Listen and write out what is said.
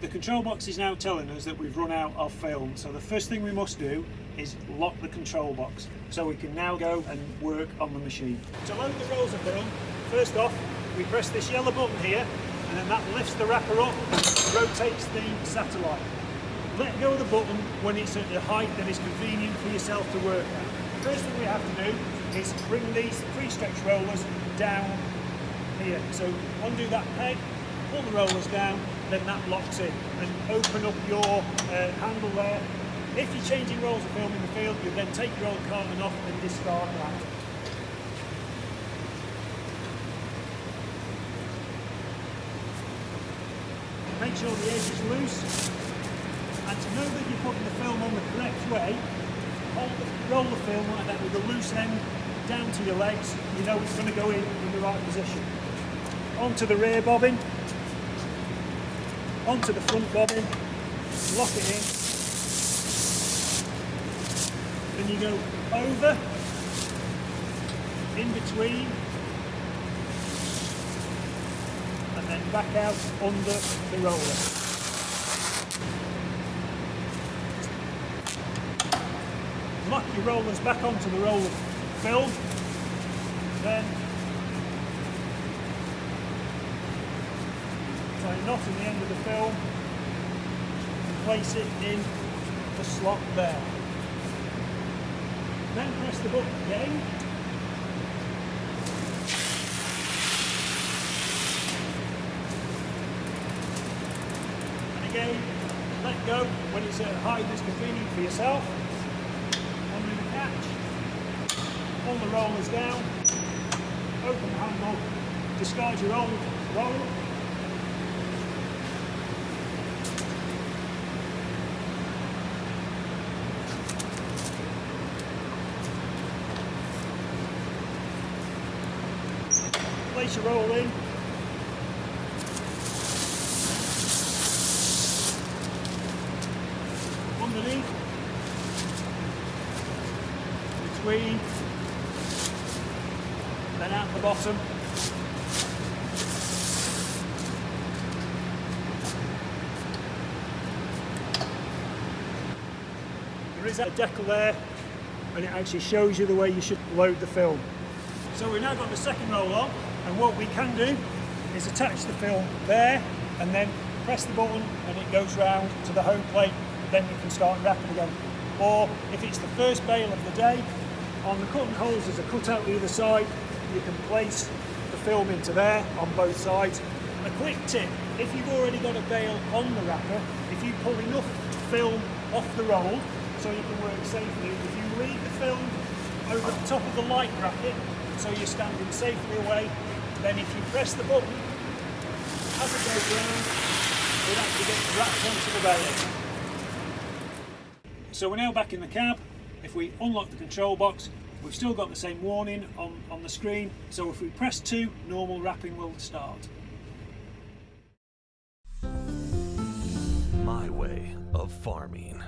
The control box is now telling us that we've run out of film, so the first thing we must do is lock the control box so we can now go and work on the machine. To load the rolls of film, first off we press this yellow button here, and then that lifts the wrapper up and rotates the satellite. Let go of the button when it's at a height that is convenient for yourself to work at. The first thing we have to do is bring these pre-stretch rollers down here. So undo that peg, pull the rollers down, then that locks in, and open up your handle there. If you're changing rolls of film in the field, you then take your old carton off and discard that. Make sure the edge is loose, and to know that you're putting the film on the correct way, roll the film like that with the loose end down to your legs. You know it's going to go in the right position. Onto the rear bobbin, onto the front bobbin, lock it in, then you go over, in between, and then back out under the roller. Lock your rollers back onto the roll of film, then tie a knot in the end of the film and place it in the slot there. Then press the button again. And again, let go when it's at a height that's convenient for yourself. Undo the catch, pull the rollers down, open the handle, discard your old roller. Place your roll in. Underneath. Between. Then out the bottom. There is a decal there, and it actually shows you the way you should load the film. So we've now got the second roll on, and what we can do is attach the film there and then press the button and it goes round to the home plate, then you can start wrapping again. Or if it's the first bale of the day, on the cutting holes there's a cutout either side, you can place the film into there on both sides. A quick tip, if you've already got a bale on the wrapper, if you pull enough film off the roll so you can work safely, if you leave the film over the top of the light bracket so you're standing safely away, then if you press the button, as it goes round, it actually gets wrapped onto the bale. So we're now back in the cab. If we unlock the control box, we've still got the same warning on the screen, so if we press 2, normal wrapping will start. My way of farming.